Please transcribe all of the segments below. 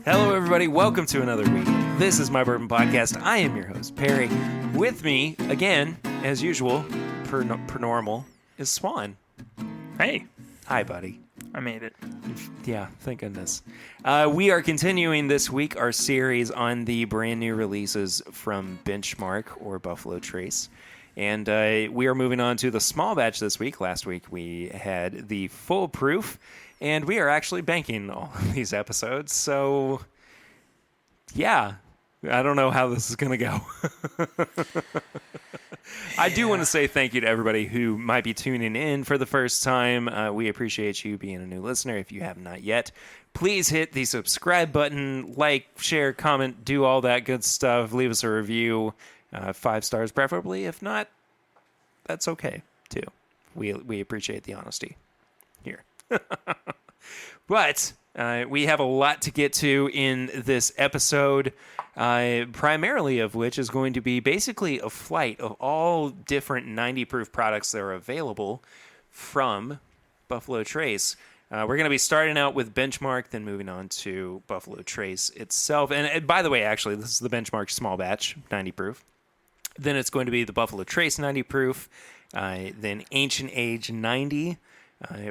Hello, everybody. Welcome to another week. This is my Bourbon Podcast. I am your host, Perry. With me, again, as usual, per normal, is Swan. Hey. Hi, buddy. I made it. Yeah, thank goodness. We are continuing this week our series on the brand new releases from Benchmark or Buffalo Trace. And we are moving on to the small batch this week. Last week we had the full proof, and we are actually banking all of these episodes. So, yeah, I don't know how this is going to go. I do want to say thank you to everybody who might be tuning in for the first time. We appreciate you being a new listener. If you have not yet, please hit the subscribe button, like, share, comment, do all that good stuff. Leave us a review. 5 stars preferably. If not, that's okay too. We appreciate the honesty here. But we have a lot to get to in this episode, primarily of which is going to be basically a flight of all different 90 proof products that are available from Buffalo Trace. We're going to be starting out with Benchmark, then moving on to Buffalo Trace itself. And by the way, actually, this is the Benchmark small batch, 90 proof. Then it's going to be the Buffalo Trace 90 proof, then Ancient Age 90,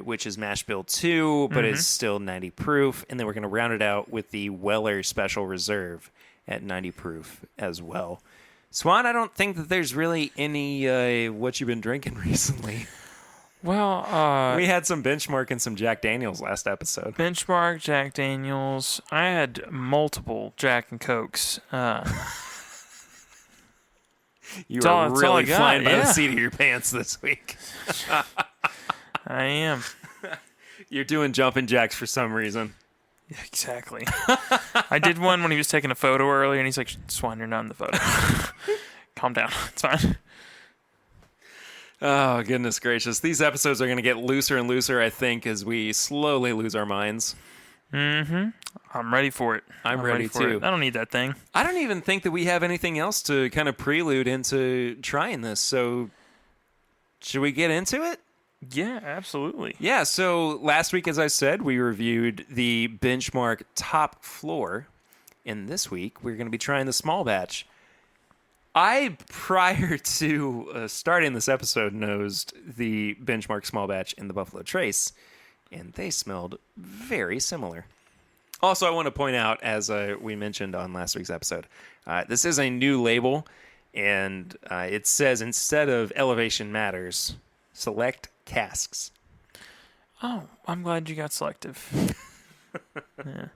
which is mash bill 2, but is still 90 proof. And then we're going to round it out with the Weller Special Reserve at 90 proof as well. Swan, I don't think that there's really any what you've been drinking recently. Well, we had some Benchmark and some Jack Daniels last episode. Benchmark, Jack Daniels. I had multiple Jack and Cokes. You are really flying by the seat of your pants this week. I am. You're doing jumping jacks for some reason. Yeah, exactly. I did one when he was taking a photo earlier, and he's like, Swan, you're not in the photo. Calm down. It's fine. Oh, goodness gracious. These episodes are going to get looser and looser, I think, as we slowly lose our minds. Mm-hmm. I'm ready for it. I'm ready too. I don't need that thing. I don't even think that we have anything else to kind of prelude into trying this. So, should we get into it? Yeah, absolutely. Yeah, so last week, as I said, we reviewed the Benchmark Top Floor. And this week, we're going to be trying the small batch. I, prior to starting this episode, nosed the Benchmark small batch and the Buffalo Trace, and they smelled very similar. Also, I want to point out, as we mentioned on last week's episode, this is a new label, and it says instead of Elevation Matters, select casks. Oh, I'm glad you got selective. Yeah.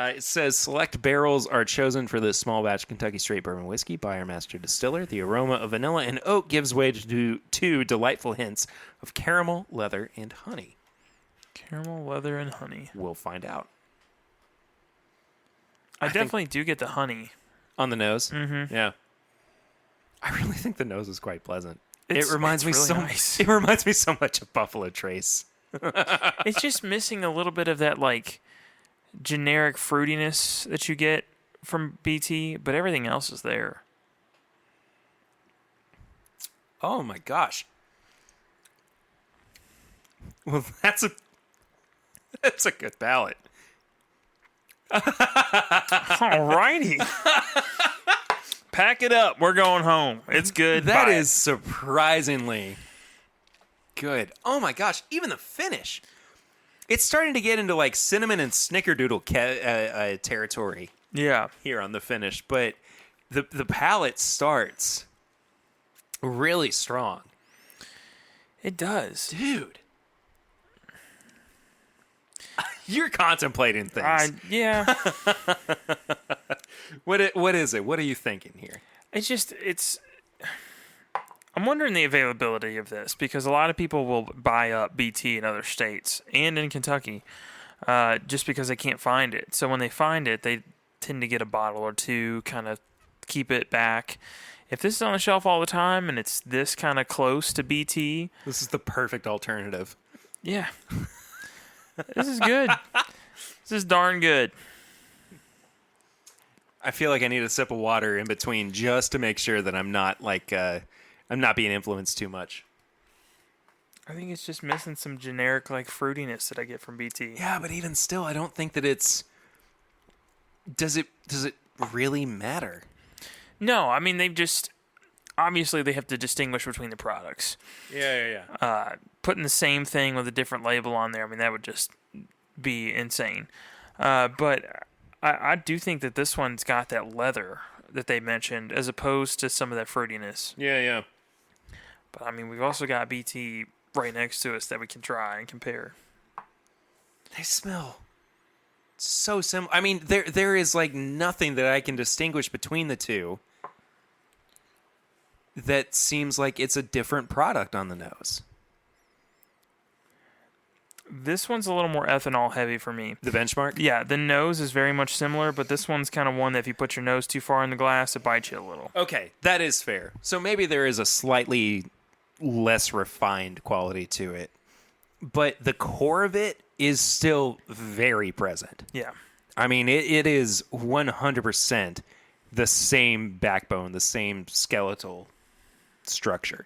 It says select barrels are chosen for this small batch Kentucky straight bourbon whiskey by our master distiller. The aroma of vanilla and oak gives way to two delightful hints of caramel, leather, and honey. Caramel, leather, and honey. We'll find out. I definitely do get the honey. On the nose? Mm-hmm. Yeah. I really think the nose is quite pleasant. It reminds me so much of Buffalo Trace. It's just missing a little bit of that, like, generic fruitiness that you get from BT, but everything else is there. Oh my gosh. Well, that's a good palate. Alrighty. Pack it up. We're going home. It's good. That is surprisingly good. Oh my gosh. Even the finish. It's starting to get into like cinnamon and snickerdoodle territory. Yeah. Here on the finish. But the palate starts really strong. It does. Dude. You're contemplating things. Yeah. What is it? What are you thinking here? I'm wondering the availability of this because a lot of people will buy up BT in other states and in Kentucky just because they can't find it. So when they find it, they tend to get a bottle or two, kind of keep it back. If this is on the shelf all the time and it's this kind of close to BT... This is the perfect alternative. Yeah. This is good. This is darn good. I feel like I need a sip of water in between just to make sure that I'm not being influenced too much. I think it's just missing some generic like fruitiness that I get from BT. Yeah, but even still, I don't think that it's. Does it really matter? No, I mean they've just obviously they have to distinguish between the products. Yeah. Putting the same thing with a different label on there, I mean that would just be insane. But I do think that this one's got that leather that they mentioned, as opposed to some of that fruitiness. Yeah. But I mean, we've also got BT right next to us that we can try and compare. They smell so similar. I mean, there is like nothing that I can distinguish between the two that seems like it's a different product on the nose. This one's a little more ethanol heavy for me. The Benchmark? Yeah, the nose is very much similar, but this one's kind of one that if you put your nose too far in the glass, it bites you a little. Okay, that is fair. So maybe there is a slightly less refined quality to it. But the core of it is still very present. Yeah. I mean, it is 100% the same backbone, the same skeletal structure.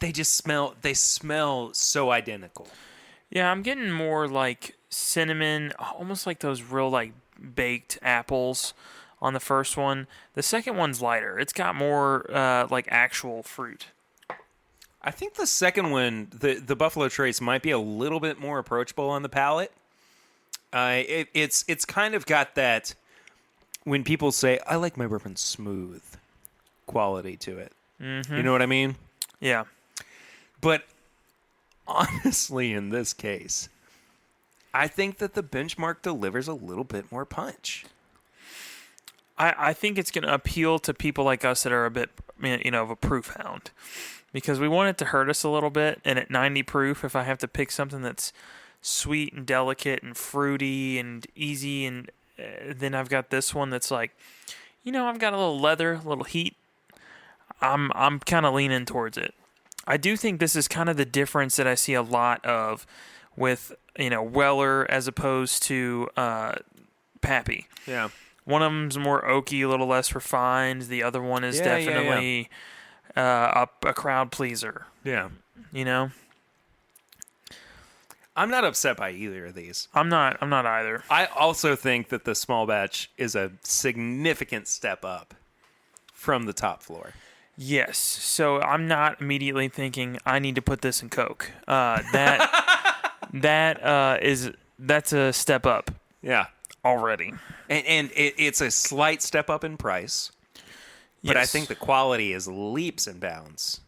They just smell so identical. Yeah, I'm getting more like cinnamon, almost like those real like baked apples on the first one. The second one's lighter. It's got more like actual fruit. I think the second one, the Buffalo Trace, might be a little bit more approachable on the palate. It's kind of got that, when people say, I like my bourbon smooth quality to it. Mm-hmm. You know what I mean? Yeah. But honestly, in this case, I think that the Benchmark delivers a little bit more punch. I think it's going to appeal to people like us that are a bit, of a proof hound. Because we want it to hurt us a little bit. And at 90 proof, if I have to pick something that's sweet and delicate and fruity and easy, and then I've got this one that's like, I've got a little leather, a little heat. I'm kind of leaning towards it. I do think this is kind of the difference that I see a lot of with, Weller as opposed to Pappy. Yeah. One of them's more oaky, a little less refined. The other one is definitely a crowd pleaser. Yeah. I'm not upset by either of these. I'm not either. I also think that the small batch is a significant step up from the top floor. Yes. So I'm not immediately thinking I need to put this in Coke. That's a step up. Yeah. Already. And it's a slight step up in price. But I think the quality is leaps and bounds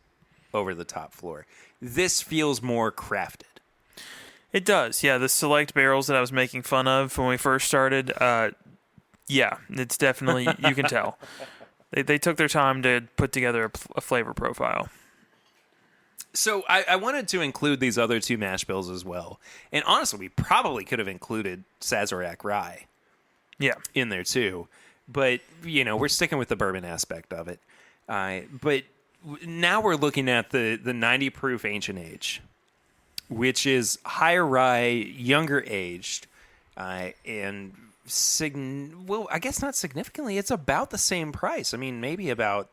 over the top floor. This feels more crafted. It does. Yeah, the select barrels that I was making fun of when we first started, it's definitely, you can tell. They took their time to put together a flavor profile. So I wanted to include these other two mash bills as well. And honestly, we probably could have included Sazerac Rye in there too. But, we're sticking with the bourbon aspect of it. But now we're looking at the 90 proof Ancient Age, which is higher rye, younger aged, and I guess not significantly. It's about the same price. I mean, maybe about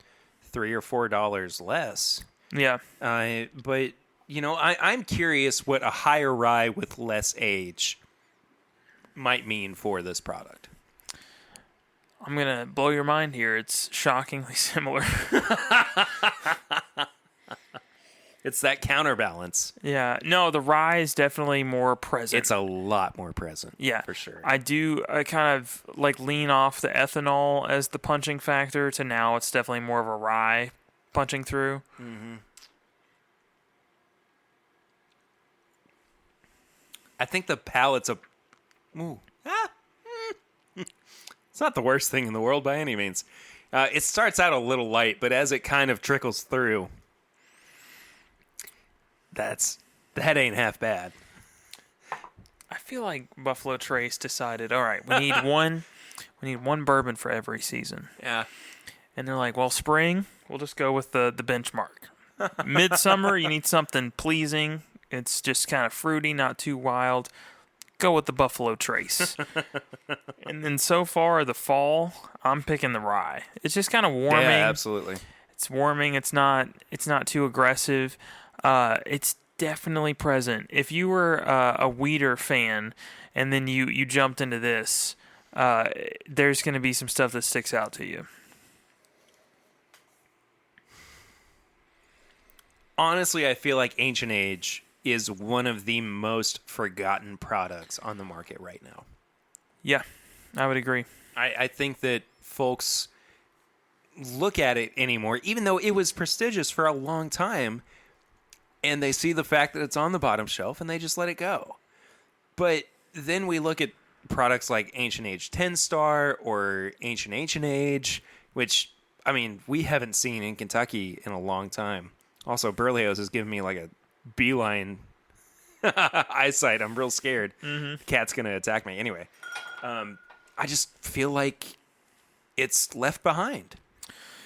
$3 or $4 less. Yeah. But I'm curious what a higher rye with less age might mean for this product. I'm gonna blow your mind here. It's shockingly similar. It's that counterbalance. Yeah. No, the rye is definitely more present. It's a lot more present. Yeah. For sure. I kind of like lean off the ethanol as the punching factor to now it's definitely more of a rye punching through. Mm-hmm. I think the palate's it's not the worst thing in the world by any means. It starts out a little light, but as it kind of trickles through, that ain't half bad. I feel like Buffalo Trace decided, all right, we need one bourbon for every season. Yeah. And they're like, well, spring, we'll just go with the benchmark. Midsummer, you need something pleasing. It's just kind of fruity, not too wild. go with the Buffalo Trace. And then so far, the fall, I'm picking the rye. It's just kind of warming. Yeah, absolutely. It's warming. It's not too aggressive. It's definitely present. If you were a Weeder fan and then you jumped into this, there's going to be some stuff that sticks out to you. Honestly, I feel like Ancient Age is one of the most forgotten products on the market right now. Yeah, I would agree. I think that folks look at it anymore, even though it was prestigious for a long time, and they see the fact that it's on the bottom shelf and they just let it go. But then we look at products like Ancient Age 10 Star or Ancient Age, which, I mean, we haven't seen in Kentucky in a long time. Also, Berlioz is giving me like a beeline eyesight. I'm real scared. The cat's going to attack me. Anyway, I just feel like it's left behind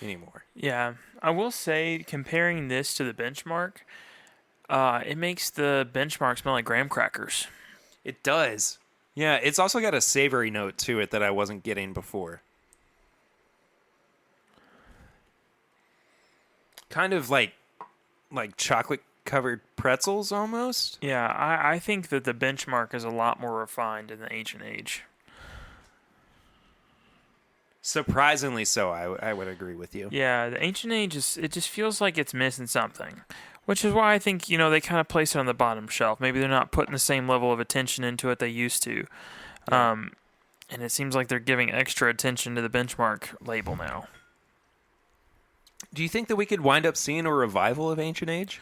anymore. Yeah, I will say, comparing this to the benchmark, it makes the benchmark smell like graham crackers. It does. Yeah, it's also got a savory note to it that I wasn't getting before. Kind of like chocolate-covered pretzels almost. Yeah, I think that the benchmark is a lot more refined than the Ancient Age. Surprisingly so, I would agree with you. Yeah, the Ancient Age, it just feels like it's missing something. Which is why I think, they kind of place it on the bottom shelf. Maybe they're not putting the same level of attention into it they used to. Yeah. And it seems like they're giving extra attention to the benchmark label now. Do you think that we could wind up seeing a revival of Ancient Age?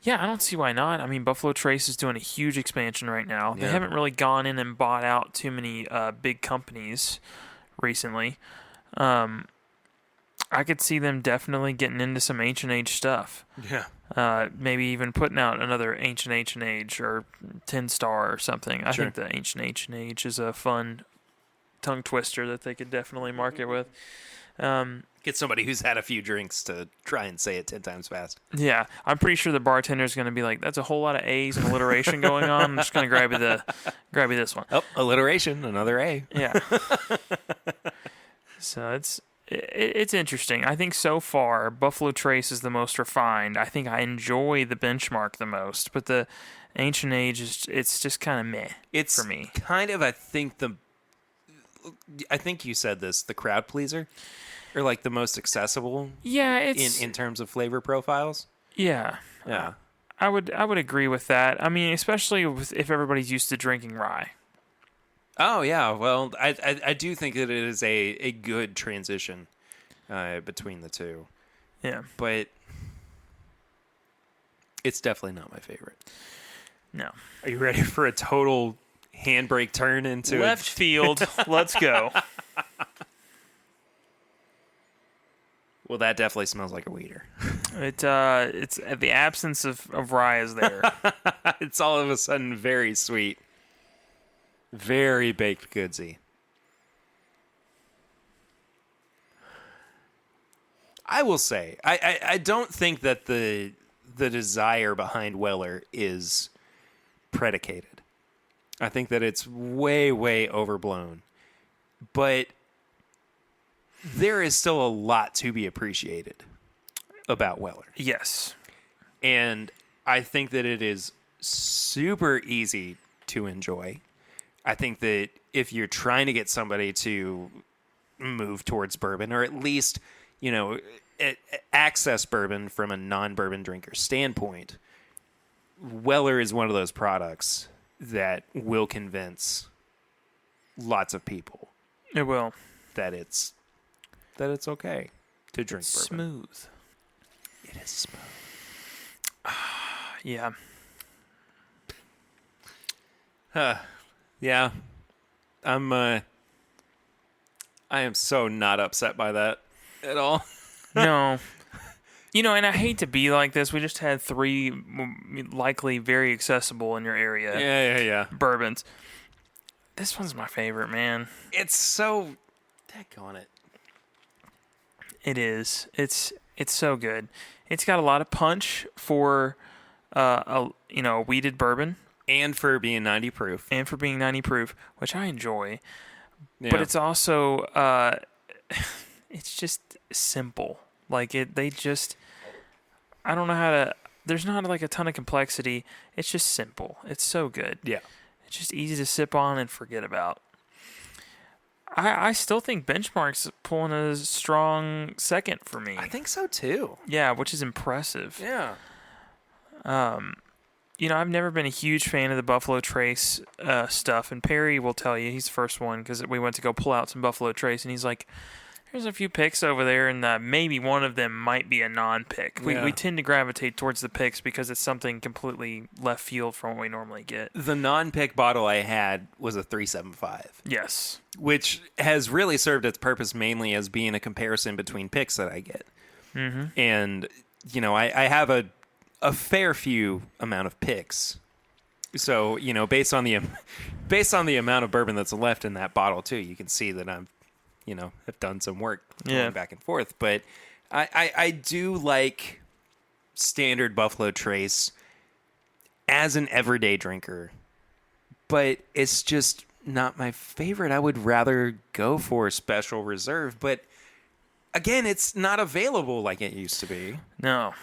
Yeah, I don't see why not. I mean, Buffalo Trace is doing a huge expansion right now. Yeah. They haven't really gone in and bought out too many big companies recently. I could see them definitely getting into some Ancient Age stuff. Yeah. Maybe even putting out another Ancient Age or 10 Star or something. I Sure. think the Ancient Age is a fun tongue twister that they could definitely market with. Get somebody who's had a few drinks to try and say it 10 times fast. Yeah, I'm pretty sure the bartender's going to be like, "That's a whole lot of A's and alliteration going on. I'm just going to grab you this one." Oh, alliteration, another A. Yeah. So it's interesting. I think so far Buffalo Trace is the most refined. I think I enjoy the benchmark the most, but the Ancient Age it's just kind of meh. It's for me. Kind of, I think you said this, the crowd pleaser, or like the most accessible. Yeah, it's in terms of flavor profiles. Yeah. Yeah. I would agree with that. I mean, especially if everybody's used to drinking rye. Oh yeah, well, I do think that it is a good transition between the two. Yeah. But it's definitely not my favorite. No. Are you ready for a total handbrake turn into left field? Let's go. Well, that definitely smells like a weeder. It's the absence of rye is there. It's all of a sudden very sweet. Very baked goodsy. I will say, I don't think that the desire behind Weller is predicated. I think that it's way, way overblown. But there is still a lot to be appreciated about Weller. Yes. And I think that it is super easy to enjoy. I think that if you're trying to get somebody to move towards bourbon, or at least, access bourbon from a non-bourbon drinker standpoint, Weller is one of those products that will convince lots of people. It will. That it's okay to drink bourbon. Smooth. It is smooth. Yeah. Yeah. I am so not upset by that at all. No. And I hate to be like this. We just had 3 likely very accessible in your area. Yeah. Bourbons. This one's my favorite, man. It's so... Heck on it. It is. It's so good. It's got a lot of punch for a weeded bourbon. And for being 90 proof. and for being 90 proof, which I enjoy. Yeah. But it's also it's just simple. Like I don't know how to. There's not like a ton of complexity. It's just simple. It's so good. Yeah. It's just easy to sip on and forget about. I still think Benchmark's pulling a strong second for me. I think so too. Yeah, which is impressive. Yeah. I've never been a huge fan of the Buffalo Trace stuff, and Perry will tell you, he's the first one, because we went to go pull out some Buffalo Trace, and he's like, there's a few picks over there, and maybe one of them might be a non-pick. We tend to gravitate towards the picks because it's something completely left field from what we normally get. The non-pick bottle I had was a 375. Yes. Which has really served its purpose mainly as being a comparison between picks that I get. Mm-hmm. And, I have a fair few amount of picks. So, based on the amount of bourbon that's left in that bottle too, you can see that I'm have done some work going back and forth. But I do like standard Buffalo Trace as an everyday drinker, but it's just not my favorite. I would rather go for Special Reserve, but again, it's not available like it used to be. No.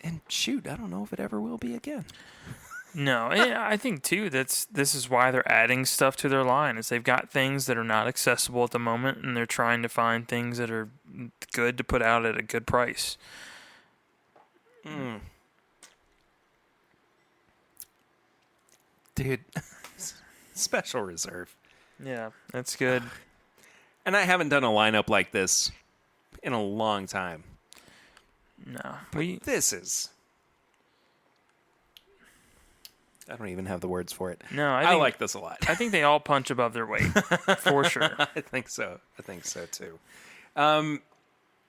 And shoot, I don't know if it ever will be again. No, and I think too this is why they're adding stuff to their line. Is they've got things that are not accessible at the moment, and they're trying to find things that are good to put out at a good price. Dude, Special Reserve. Yeah, that's good. And I haven't done a lineup like this in a long time. No, This is. I don't even have the words for it. No, I like this a lot. I think they all punch above their weight, for sure. I think so. Too.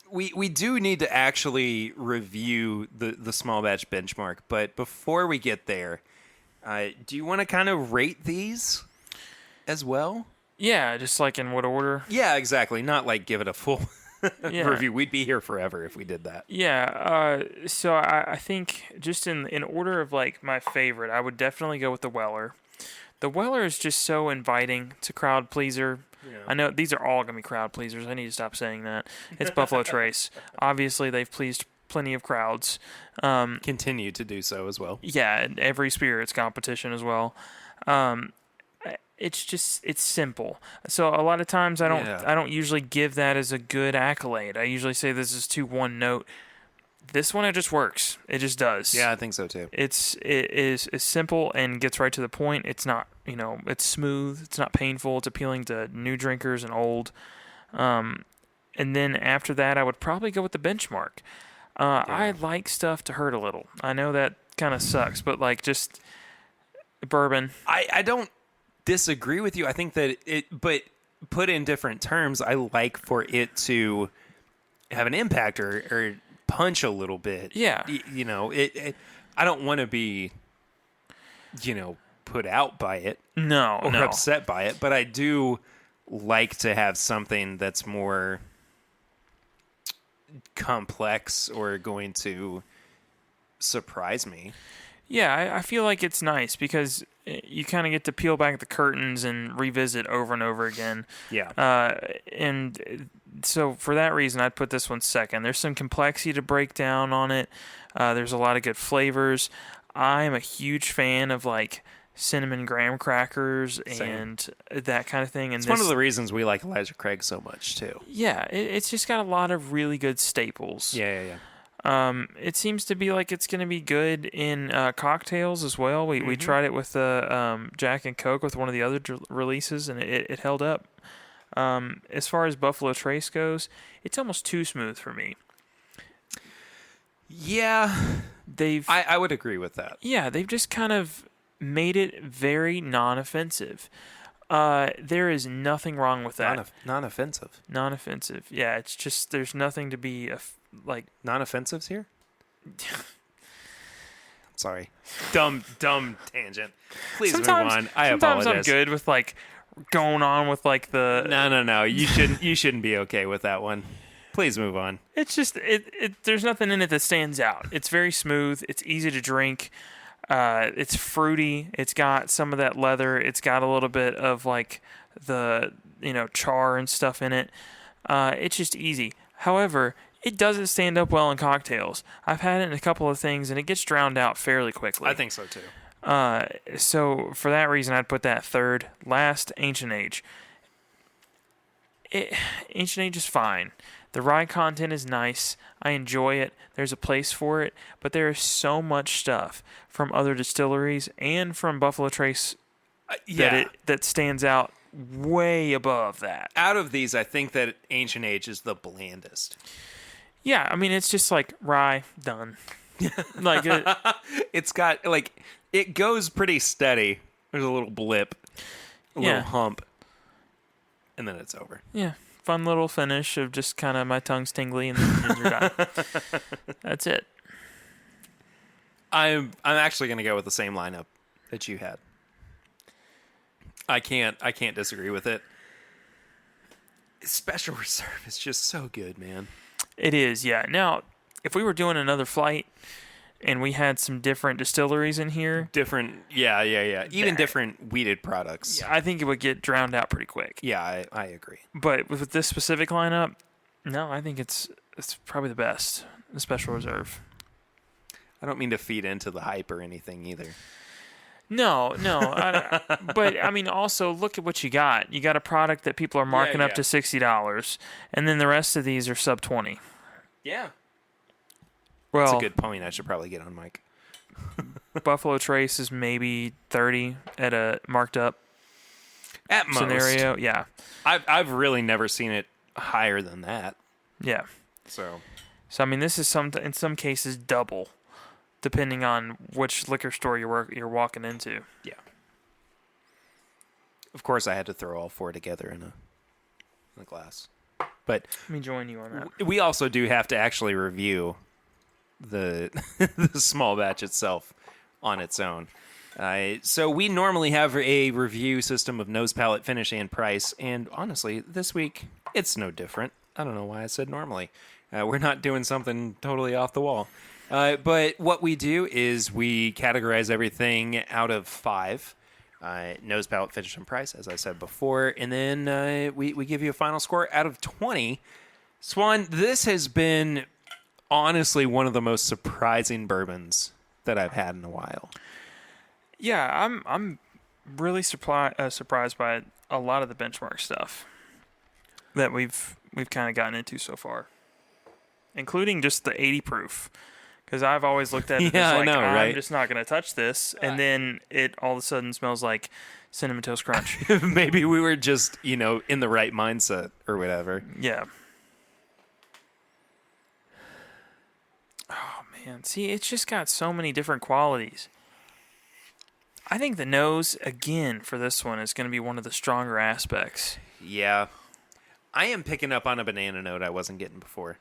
We do need to actually review the small batch benchmark, but before we get there, do you want to kind of rate these as well? Yeah, just like in what order? Yeah, exactly. Not like give it a full Yeah. review. We'd be here forever if we did that. Yeah, so I think just in order of like my favorite, I would definitely go with the Weller. The Weller is just so inviting. It's a crowd pleaser. Yeah. I know these are all going to be crowd pleasers. I need to stop saying that. It's Buffalo Trace. Obviously, they've pleased plenty of crowds. Continue to do so as well. Yeah, every spirits competition as well. It's simple. So a lot of times I don't usually give that as a good accolade. I usually say this is too one note. This one, it just works. It just does. Yeah, I think so too. It is simple and gets right to the point. It's not, it's smooth. It's not painful. It's appealing to new drinkers and old. And then after that, I would probably go with the Benchmark. I like stuff to hurt a little. I know that kind of sucks, but like just bourbon. I don't disagree with you. I think that but put in different terms, I like for it to have an impact or punch a little bit. Yeah. I don't want to be, put out by it. No. Or upset by it, but I do like to have something that's more complex or going to surprise me. Yeah, I feel like it's nice because you kind of get to peel back the curtains and revisit over and over again. Yeah. And so for that reason, I'd put this one second. There's some complexity to break down on it. There's a lot of good flavors. I'm a huge fan of like cinnamon graham crackers and that kind of thing. And it's one of the reasons we like Elijah Craig so much too. Yeah, it's just got a lot of really good staples. Yeah. It seems to be like it's going to be good in cocktails as well. We tried it with Jack and Coke with one of the other releases, and it held up. As far as Buffalo Trace goes, it's almost too smooth for me. Yeah, I would agree with that. Yeah, they've just kind of made it very non-offensive. There is nothing wrong with that. Non-offensive. Non-offensive. Yeah, it's just there's nothing to be like non-offensives here. Sorry, dumb tangent. Please move on. I apologize. Sometimes I'm good with like going on with like the. No. You shouldn't be okay with that one. Please move on. It's just there's nothing in it that stands out. It's very smooth. It's easy to drink. It's fruity. It's got some of that leather. It's got a little bit of like the char and stuff in it. It's just easy. However, it doesn't stand up well in cocktails. I've had it in a couple of things, and it gets drowned out fairly quickly. I think so too. So for that reason, I'd put that third. Last, Ancient Age. Ancient Age is fine. The rye content is nice. I enjoy it. There's a place for it. But there is so much stuff from other distilleries and from Buffalo Trace that stands out way above that. Out of these, I think that Ancient Age is the blandest. Yeah, I mean, it's just like rye, done. Like it's got like it goes pretty steady. There's a little blip, a little hump, and then it's over. Yeah, fun little finish of just kind of my tongue's tingly and then you're done. That's it. I'm actually going to go with the same lineup that you had. I can't disagree with it. Special Reserve is just so good, man. It is, yeah. Now, if we were doing another flight and we had some different distilleries in here. Different, yeah. Even different weeded products. Yeah, I think it would get drowned out pretty quick. Yeah, I agree. But with this specific lineup, no, I think it's probably the best, the Special Reserve. I don't mean to feed into the hype or anything either. No. But, I mean, also, look at what you got. You got a product that people are marking up to $60, and then the rest of these are sub 20. Yeah. Well, that's a good point. I should probably get on mic. Buffalo Trace is maybe 30 at a marked up at scenario. Most. Yeah. I've really never seen it higher than that. Yeah. So I mean, this is in some cases double, depending on which liquor store you're walking into. Yeah. Of course, I had to throw all four together in a glass. But let me join you on that. We also do have to actually review the the small batch itself on its own. So we normally have a review system of nose, palate, finish, and price. And honestly, this week, it's no different. I don't know why I said normally. We're not doing something totally off the wall. But what we do is we categorize everything out of 5. Nose, palate, finish, and price, as I said before. And then we give you a final score out of 20. Swan, this has been honestly one of the most surprising bourbons that I've had in a while. Yeah, I'm really surprised by a lot of the benchmark stuff that we've kind of gotten into so far, including just the 80 proof. Because I've always looked at it as like, I'm just not going to touch this. And then it all of a sudden smells like Cinnamon Toast Crunch. Maybe we were just, in the right mindset or whatever. Yeah. Oh, man. See, it's just got so many different qualities. I think the nose, again, for this one is going to be one of the stronger aspects. Yeah. I am picking up on a banana note I wasn't getting before.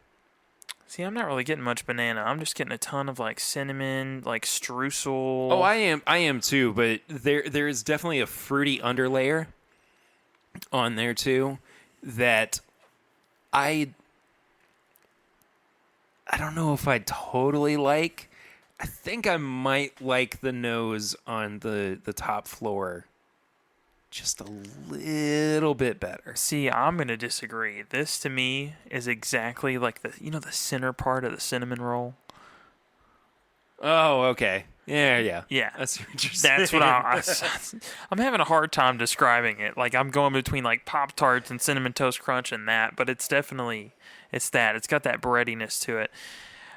See, I'm not really getting much banana. I'm just getting a ton of like cinnamon, like streusel. Oh, I am too, but there is definitely a fruity underlayer on there too that I don't know if I totally like. I think I might like the nose on the top floor just a little bit better. See, I'm going to disagree. This, to me, is exactly like the center part of the cinnamon roll. Oh, okay. Yeah. That's what I'm having a hard time describing it. Like, I'm going between, like, Pop-Tarts and Cinnamon Toast Crunch and that, but it's definitely, it's that. It's got that breadiness to it.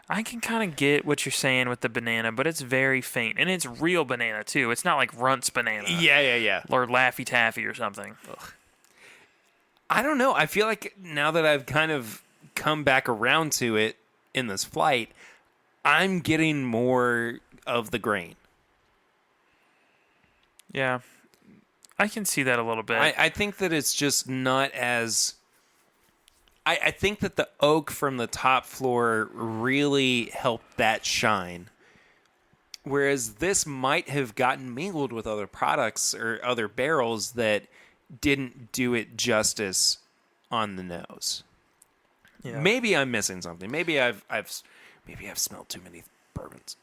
I can kind of get what you're saying with the banana, but it's very faint. And it's real banana, too. It's not like Runt's banana. Yeah. Or Laffy Taffy or something. Ugh. I don't know. I feel like now that I've kind of come back around to it in this flight, I'm getting more of the grain. Yeah. I can see that a little bit. I think that it's just not as... I think that the oak from the top floor really helped that shine. Whereas this might have gotten mingled with other products or other barrels that didn't do it justice on the nose. Yeah. Maybe I'm missing something. Maybe I've smelled too many bourbons.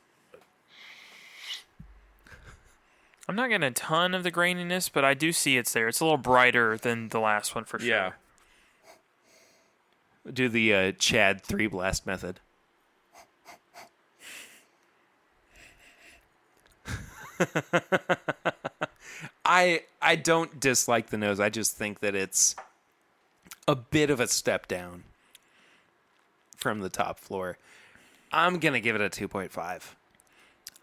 I'm not getting a ton of the graininess, but I do see it's there. It's a little brighter than the last one for sure. Yeah. Do the Chad 3 blast method. I don't dislike the nose. I just think that it's a bit of a step down from the top floor. I'm going to give it a 2.5.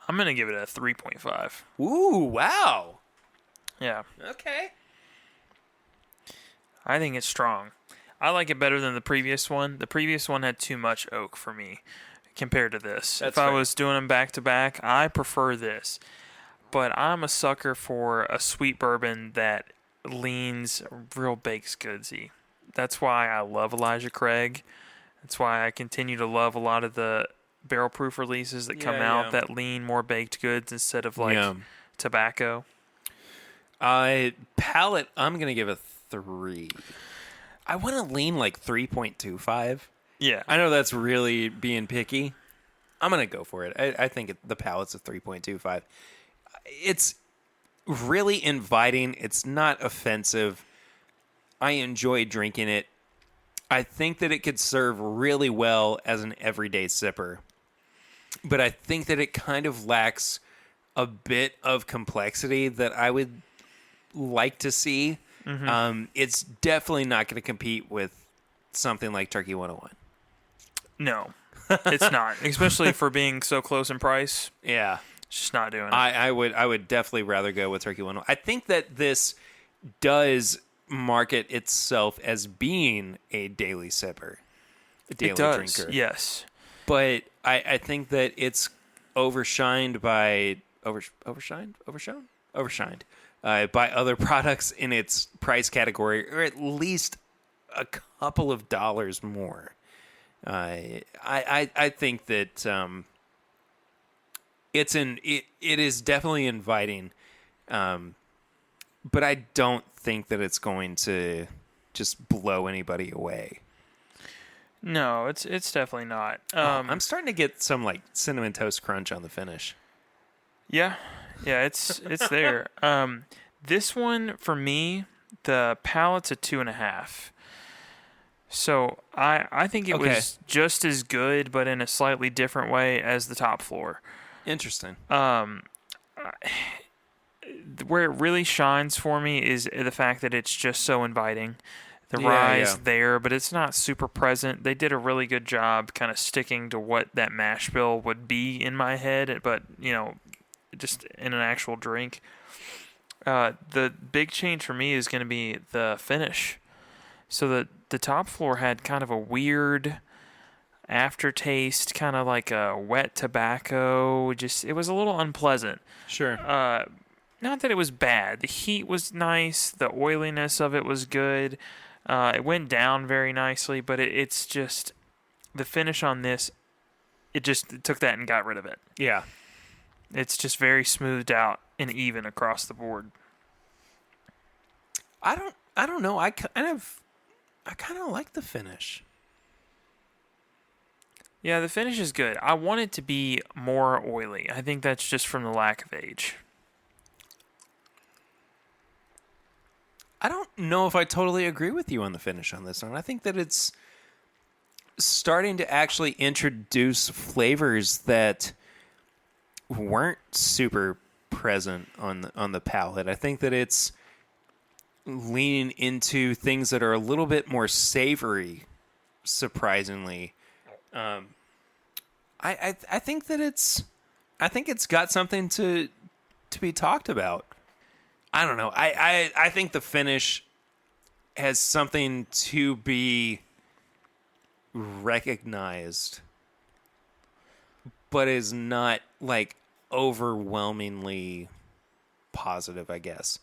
I'm going to give it a 3.5. Ooh, wow. Yeah. Okay. I think it's strong. I like it better than the previous one. The previous one had too much oak for me compared to this. That's if I fair. was doing them back to back, I prefer this. But I'm a sucker for a sweet bourbon that leans real baked goodsy. That's why I love Elijah Craig. That's why I continue to love a lot of the barrel proof releases that come out that lean more baked goods instead of tobacco. Palate, I'm going to give a 3. I want to lean like 3.25. Yeah. I know that's really being picky. I'm going to go for it. I think the palate's a 3.25. It's really inviting. It's not offensive. I enjoy drinking it. I think that it could serve really well as an everyday sipper. But I think that it kind of lacks a bit of complexity that I would like to see. Mm-hmm. It's definitely not going to compete with something like Turkey 101. No, it's not. Especially for being so close in price. Yeah. It's just not doing it. I would definitely rather go with Turkey 101. I think that this does market itself as being a daily sipper, a daily drinker. Yes. But I think that it's overshined by by other products in its price category, or at least a couple of dollars more. I think that it is definitely inviting, but I don't think that it's going to just blow anybody away. No, it's definitely not. I'm starting to get some like cinnamon toast crunch on the finish. Yeah, it's there. This one for me, the palate's a 2.5. So I think it was just as good, but in a slightly different way as the top floor. Interesting. Where it really shines for me is the fact that it's just so inviting. The rye is there, but it's not super present. They did a really good job kind of sticking to what that mash bill would be in my head, but, just in an actual drink. The big change for me is going to be the finish. So the top floor had kind of a weird aftertaste, kind of like a wet tobacco. It was a little unpleasant. Sure. Not that it was bad. The heat was nice. The oiliness of it was good. It went down very nicely, but it's just the finish on this. It took that and got rid of it. Yeah. It's just very smoothed out and even across the board. I don't know. I kind of like the finish. Yeah, the finish is good. I want it to be more oily. I think that's just from the lack of age. I don't know if I totally agree with you on the finish on this one. I think that it's starting to actually introduce flavors that weren't super present on the palate. I think that it's leaning into things that are a little bit more savory, surprisingly. I think that it's got something to be talked about. I don't know. I think the finish has something to be recognized, but is not like overwhelmingly positive, I guess.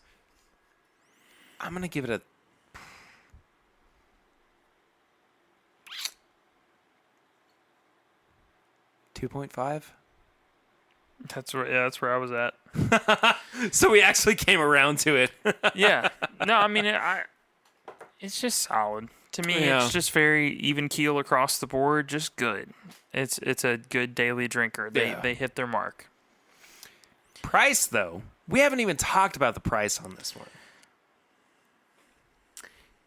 I'm going to give it a 2.5. That's where I was at. So we actually came around to it. Yeah. No, I mean, it's just solid. To me, Yeah. It's just very even keel across the board, just good. It's a good daily drinker. They hit their mark. Price, though. We haven't even talked about the price on this one.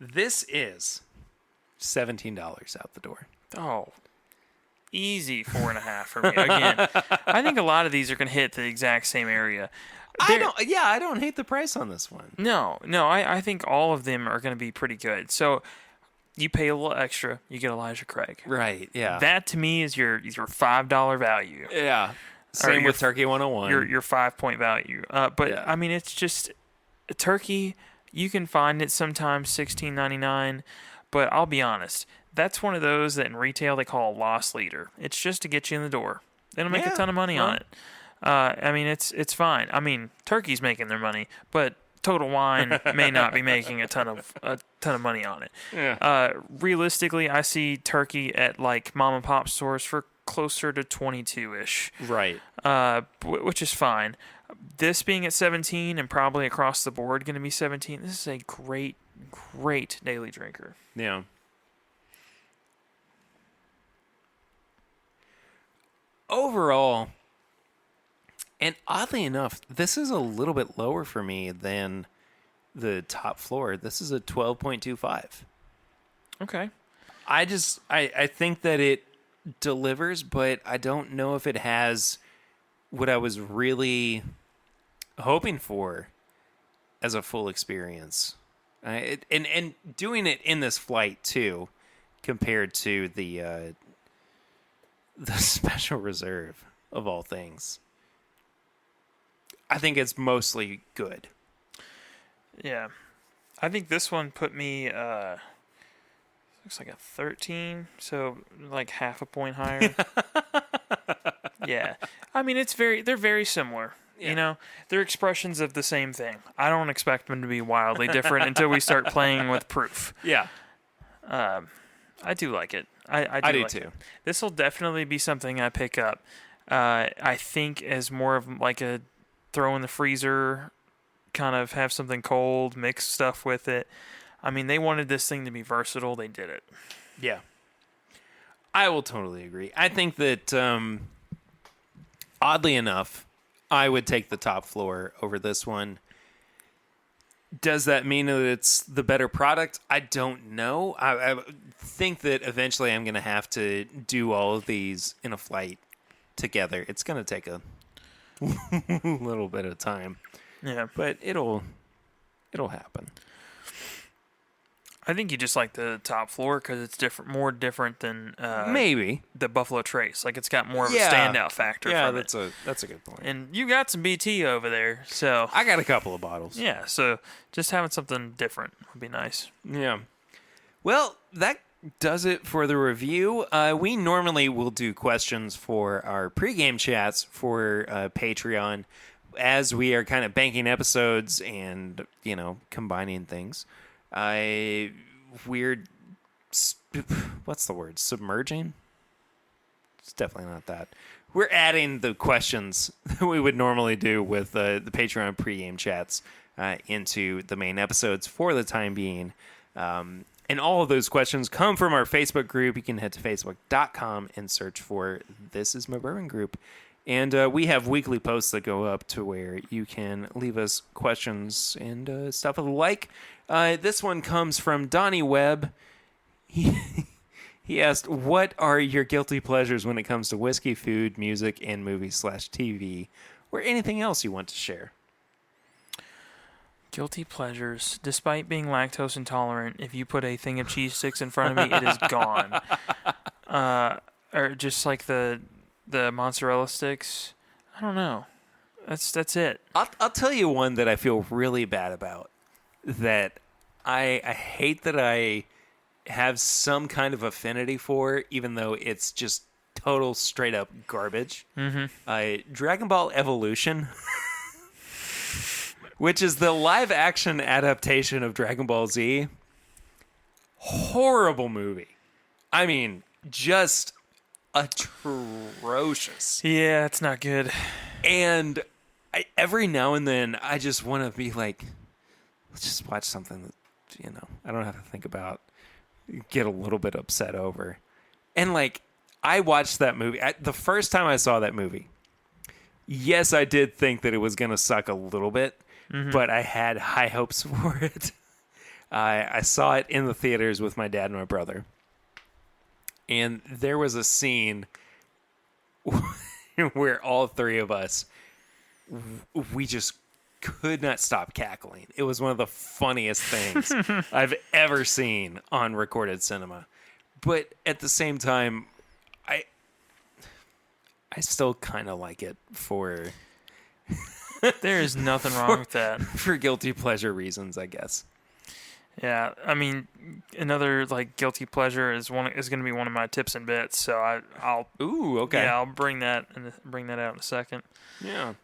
This is $17 out the door. Oh, easy 4.5 for me. Again, I think a lot of these are going to hit the exact same area. I don't hate the price on this one. No, I think all of them are going to be pretty good. So you pay a little extra, you get Elijah Craig. Right, yeah. That to me is your $5 value. Yeah. Same with Turkey 101. Your 5-point value. But yeah. I mean, it's just a turkey. You can find it sometimes $16.99, but I'll be honest, that's one of those that in retail they call a loss leader. It's just to get you in the door. They don't make a ton of money on it. I mean, it's fine. I mean, turkey's making their money, but Total Wine may not be making a ton of money on it. Yeah. Realistically, I see turkey at like mom and pop stores for closer to 22-ish. Right. Which is fine. This being at 17 and probably across the board going to be 17. This is a great daily drinker. Yeah. Overall, and oddly enough, this is a little bit lower for me than the top floor. This is a 12.25. Okay. I think that it delivers, but I don't know if it has what I was really hoping for as a full experience. And doing it in this flight too, compared to the special reserve of all things. I think it's mostly good. Yeah. I think this one put me looks like a 13, so like half a point higher. Yeah. I mean, they're very similar. Yeah. You know, they're expressions of the same thing. I don't expect them to be wildly different until we start playing with proof. Yeah. I do like it. I do like too. It. This will definitely be something I pick up. I think as more of like a throw in the freezer, kind of have something cold, mix stuff with it. I mean, they wanted this thing to be versatile. They did it. Yeah. I will totally agree. I think that, oddly enough, I would take the top floor over this one. Does that mean that it's the better product? I don't know. I think that eventually I'm going to have to do all of these in a flight together. It's going to take a little bit of time. Yeah. But it'll happen. I think you just like the top floor because it's more different than maybe the Buffalo Trace. Like it's got more of a standout factor. Yeah, from that's a good point. And you got some BT over there, so I got a couple of bottles. Yeah, so just having something different would be nice. Yeah. Well, that does it for the review. We normally will do questions for our pregame chats for Patreon as we are kind of banking episodes and, combining things. What's the word? Submerging? It's definitely not that. We're adding the questions that we would normally do with the Patreon pregame chats into the main episodes for the time being. And all of those questions come from our Facebook group. You can head to facebook.com and search for This Is My Bourbon Group. And we have weekly posts that go up to where you can leave us questions and stuff of the like. This one comes from Donnie Webb. He asked, what are your guilty pleasures when it comes to whiskey, food, music, and movies/TV, or anything else you want to share? Guilty pleasures. Despite being lactose intolerant, if you put a thing of cheese sticks in front of me, it is gone. Or just like the mozzarella sticks. I don't know. That's it. I'll tell you one that I feel really bad about. That I hate that I have some kind of affinity for, even though it's just total straight up garbage. Mm-hmm. Dragon Ball Evolution, which is the live action adaptation of Dragon Ball Z. Horrible movie. I mean, just atrocious. Yeah, it's not good. And every now and then, I just want to be like, let's just watch something that, I don't have to think about, get a little bit upset over. And I watched that movie. The first time I saw that movie, yes, I did think that it was going to suck a little bit, but I had high hopes for it. I saw it in the theaters with my dad and my brother. And there was a scene where all three of us, we just could not stop cackling. It was one of the funniest things I've ever seen on recorded cinema. But at the same time, I still kind of like it for There is nothing wrong with that. for guilty pleasure reasons, I guess. Yeah, I mean, another like guilty pleasure is going to be one of my tips and bits. So I'll Ooh, okay. yeah, I'll bring that out in a second. Yeah.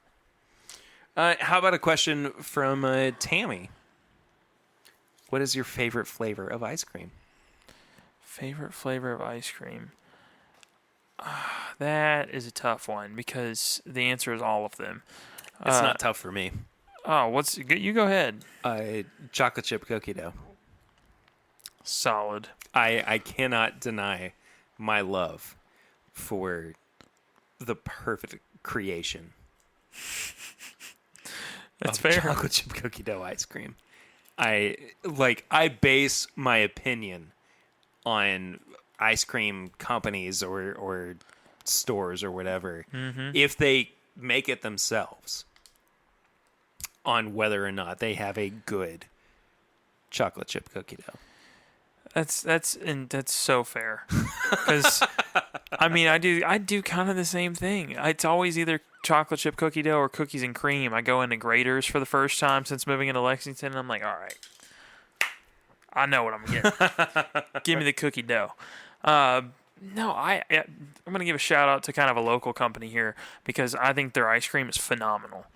How about a question from Tammy? What is your favorite flavor of ice cream? Favorite flavor of ice cream? That is a tough one because the answer is all of them. It's not tough for me. Oh, you go ahead. Chocolate chip cookie dough. Solid. I cannot deny my love for the perfect creation. That's of fair. Chocolate chip cookie dough ice cream. I base my opinion on ice cream companies or stores or whatever if they make it themselves on whether or not they have a good chocolate chip cookie dough. That's so fair. Because I mean, I do kind of the same thing. It's always either chocolate chip cookie dough or cookies and cream. I go into Grater's for the first time since moving into Lexington, and I'm like, all right, I know what I'm getting. Give me the cookie dough. No, I'm going to give a shout out to kind of a local company here because I think their ice cream is phenomenal.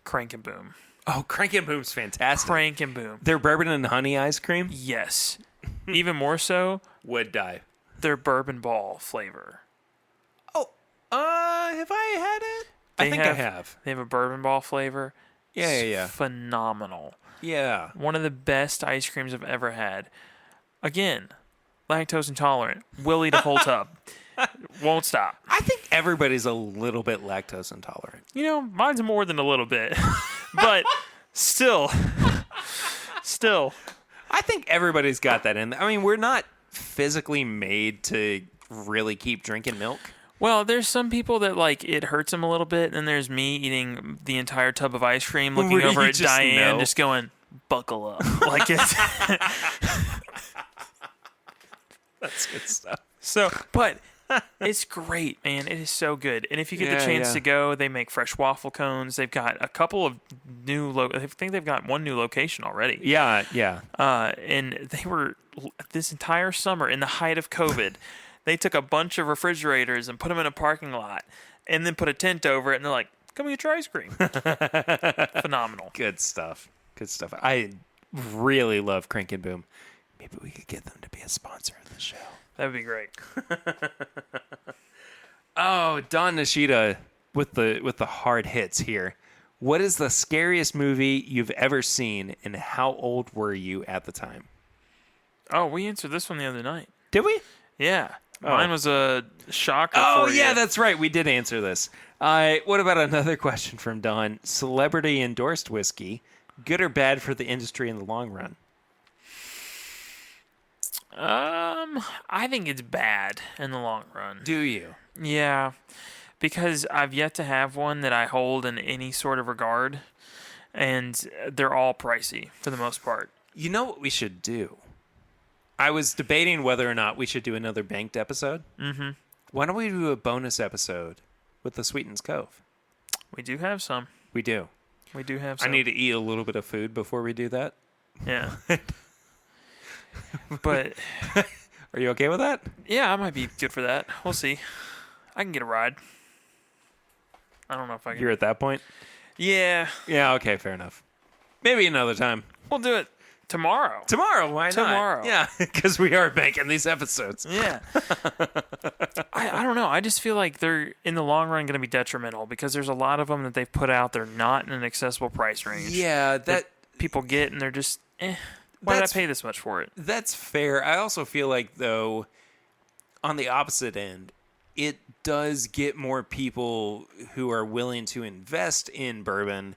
Crank and Boom. Oh, Crank and Boom's fantastic. Crank and Boom. Their bourbon and honey ice cream? Yes. Even more so, Would die. their bourbon ball flavor. Oh, have I had it? I think I have. They have a bourbon ball flavor. Yeah, It's yeah. phenomenal. Yeah. One of the best ice creams I've ever had. Again, lactose intolerant. Will eat a whole tub. Won't stop. I think everybody's a little bit lactose intolerant. You know, mine's more than a little bit. But still. I think everybody's got that in. I mean, we're not physically made to really keep drinking milk. Well, there's some people that like it hurts them a little bit, and then there's me eating the entire tub of ice cream, looking Where over you at just Diane, know. just going, "Buckle up!" Like it's That's good stuff. so. But it's great, man. It is so good. And if you get the chance to go, they make fresh waffle cones. They've got a couple of new. I think they've got one new location already. Yeah, yeah. And they were this entire summer in the height of COVID. They took a bunch of refrigerators and put them in a parking lot, and then put a tent over it. And they're like, "Come get your ice cream." Phenomenal. Good stuff. Good stuff. I really love Crank and Boom. Maybe we could get them to be a sponsor of the show. That'd be great. Oh, Don Nishida with the hard hits here. What is the scariest movie you've ever seen, and how old were you at the time? Oh, we answered this one the other night. Did we? Yeah. Oh. Mine was a shocker Oh, for you. yeah, that's right. We did answer this. What about another question from Don? Celebrity endorsed whiskey, good or bad for the industry in the long run? I think it's bad in the long run. Do you? Yeah, because I've yet to have one that I hold in any sort of regard, and they're all pricey for the most part. You know what we should do? I was debating whether or not we should do another banked episode. Mm-hmm. Why don't we do a bonus episode with the Sweetens Cove? We do have some. We do. We do have I some. need to eat a little bit of food before we do that. Yeah. But Are you okay with that? yeah, I might be good for that. We'll see. I can get a ride. I don't know if I can. You're at that point? Yeah, Yeah, okay, fair enough. Maybe another time. we'll do it tomorrow. Tomorrow, why not? Tomorrow. Yeah, because we are banking these episodes. Yeah. I don't know. I just feel like they're, in the long run, going to be detrimental because there's a lot of them that they've put out. They're not in an accessible price range. Yeah, that People get, and they're just, why did I That's- pay this much for it? that's fair. I also feel like, though, on the opposite end, it does get more people who are willing to invest in bourbon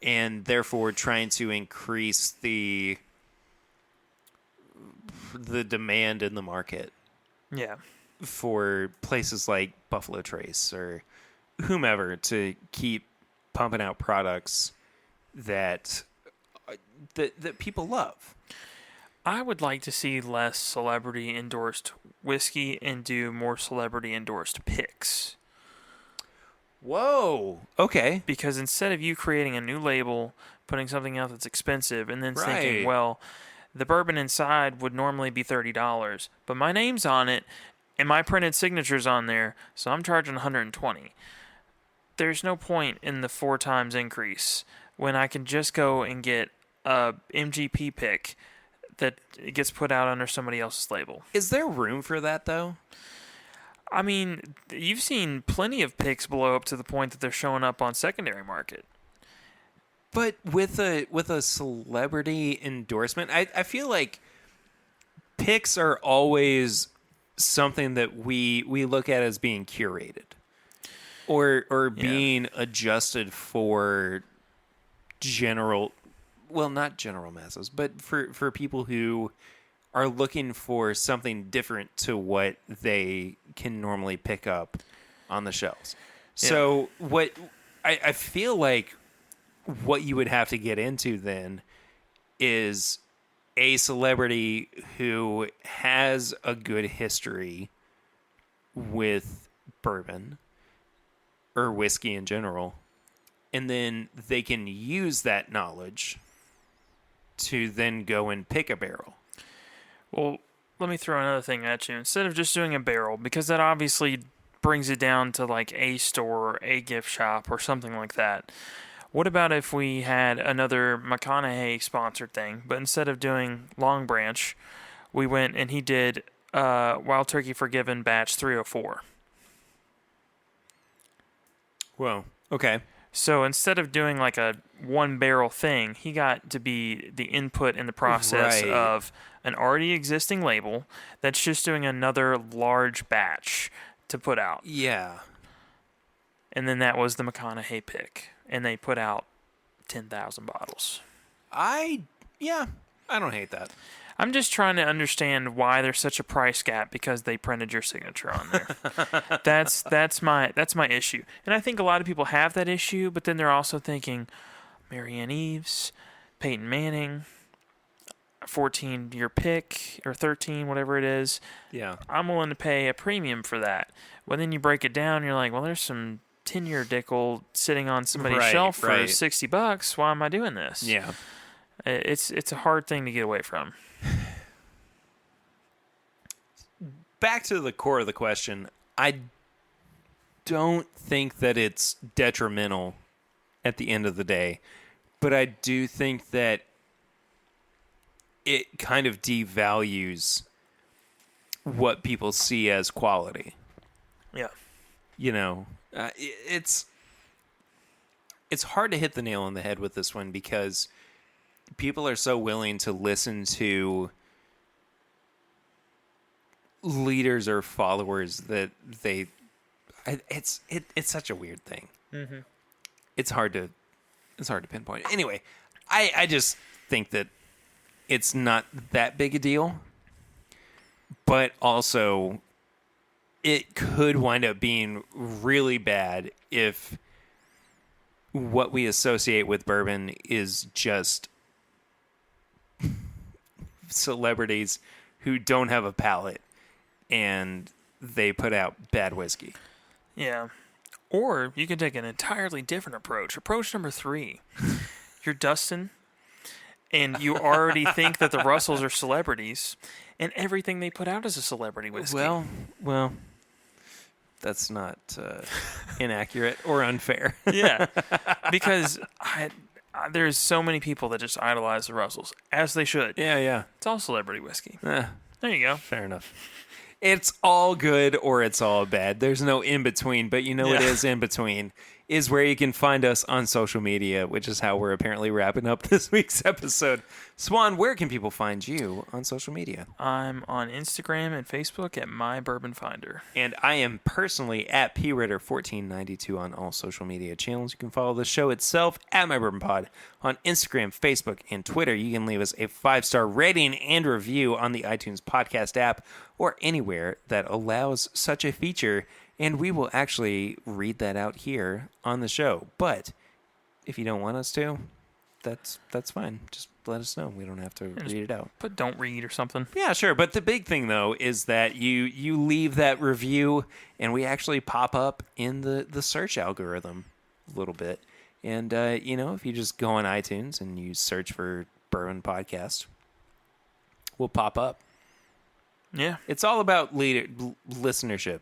and therefore trying to increase the demand in the market Yeah. for places like Buffalo Trace or whomever to keep pumping out products that people love. I would like to see less celebrity endorsed whiskey and do more celebrity endorsed picks. Whoa. Okay. Because instead of you creating a new label, putting something out that's expensive, and then thinking, Right. well, the bourbon inside would normally be $30, but my name's on it and my printed signature's on there, so I'm charging $120. There's no point in the 4 times increase when I can just go and get a MGP pick that gets put out under somebody else's label. Is there room for that, though? I mean, you've seen plenty of picks blow up to the point that they're showing up on secondary market. But with a celebrity endorsement, I feel like picks are always something that we look at as being curated or being adjusted for not general masses, but for people who are looking for something different to what they can normally pick up on the shelves. Yeah. So what I feel like what you would have to get into then is a celebrity who has a good history with bourbon or whiskey in general, and then they can use that knowledge to then go and pick a barrel. Well, let me throw another thing at you. Instead of just doing a barrel, because that obviously brings it down to like a store or a gift shop or something like that. What about if we had another McConaughey sponsored thing, but instead of doing Long Branch, we went and he did Wild Turkey Forgiven Batch 304. Whoa. Okay. So instead of doing like a 1 barrel thing, he got to be the input in the process Right. of an already existing label that's just doing another large batch to put out. Yeah. And then that was the McConaughey pick. And they put out 10,000 bottles. I don't hate that. I'm just trying to understand why there's such a price gap because they printed your signature on there. that's my issue. And I think a lot of people have that issue, but then they're also thinking Marianne Eaves, Peyton Manning, 14-year pick or 13, whatever it is. Yeah. I'm willing to pay a premium for that. Well, then you break it down, you're like, well, there's some 10-year Dickel sitting on somebody's shelf for $60. Why am I doing this? Yeah. It's a hard thing to get away from. Back to the core of the question, I don't think that it's detrimental at the end of the day, but I do think that it kind of devalues what people see as quality. Yeah. You know, it's hard to hit the nail on the head with this one because people are so willing to listen to leaders or followers that it's such a weird thing. Mm-hmm. It's hard to pinpoint. Anyway, I just think that it's not that big a deal, but also it could wind up being really bad if what we associate with bourbon is just celebrities who don't have a palate and they put out bad whiskey. Yeah. Or you could take an entirely different approach. Approach number 3. You're Dustin, and you already think that the Russells are celebrities, and everything they put out is a celebrity whiskey. Well, that's not inaccurate or unfair. Yeah. Because there's so many people that just idolize the Russells, as they should. Yeah. It's all celebrity whiskey. Eh, There you go. fair enough. It's all good or it's all bad. There's no in between, but you know what is in between is where you can find us on social media, which is how we're apparently wrapping up this week's episode. Swan, where can people find you on social media? I'm on Instagram and Facebook at My Bourbon Finder. And I am personally at PRitter1492 on all social media channels. You can follow the show itself at My Bourbon Pod on Instagram, Facebook, and Twitter. You can leave us a 5-star rating and review on the iTunes podcast app or anywhere that allows such a feature, and we will actually read that out here on the show. But if you don't want us to, that's fine. Just let us know. We don't have to read it out. But don't read or something. Yeah, sure. But the big thing, though, is that you leave that review, and we actually pop up in the search algorithm a little bit. And, if you just go on iTunes and you search for Bourbon Podcast, we'll pop up. Yeah. It's all about listenership,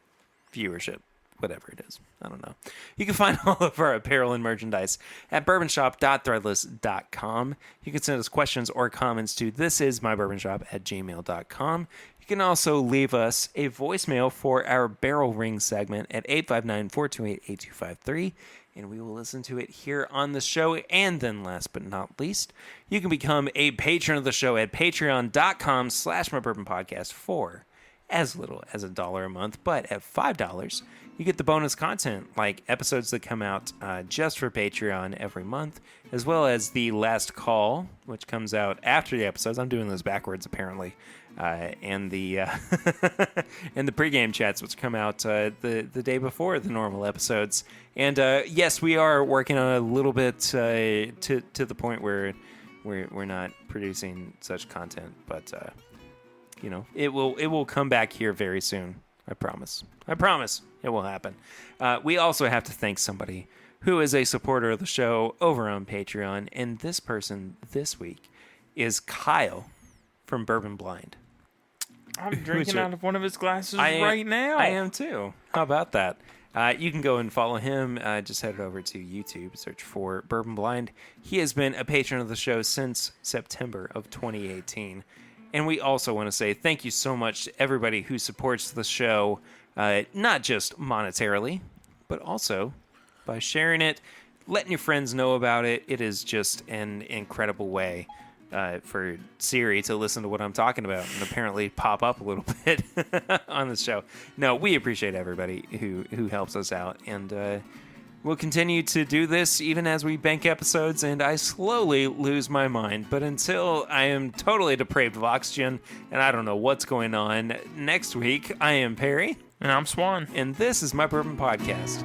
viewership, whatever it is. I don't know. You can find all of our apparel and merchandise at bourbonshop.threadless.com. You can send us questions or comments to thisismybourbonshop@gmail.com. You can also leave us a voicemail for our barrel ring segment at 859-428-8253. And we will listen to it here on the show. And then last but not least, you can become a patron of the show at patreon.com/mybourbonpodcast for as little as $1 a month. But at $5, you get the bonus content like episodes that come out just for Patreon every month, as well as the last call, which comes out after the episodes. I'm doing this backwards, apparently. And the and the pregame chats, which come out the day before the normal episodes. And yes, we are working on a little bit to the point where we're not producing such content, but it will come back here very soon. I promise it will happen. We also have to thank somebody who is a supporter of the show over on Patreon, and this person this week is Kyle from Bourbon Blind. I'm drinking out of one of his glasses right now. I am too. How about that? You can go and follow him. Just head over to YouTube, search for Bourbon Blind. He has been a patron of the show since September of 2018. And we also want to say thank you so much to everybody who supports the show, not just monetarily, but also by sharing it, letting your friends know about it. It is just an incredible way for Siri to listen to what I'm talking about and apparently pop up a little bit on the show. No, we appreciate everybody who helps us out, and we'll continue to do this even as we bank episodes and I slowly lose my mind. But until I am totally depraved of oxygen and I don't know what's going on, next week I am Perry. And I'm Swan. And this is My Bourbon Podcast.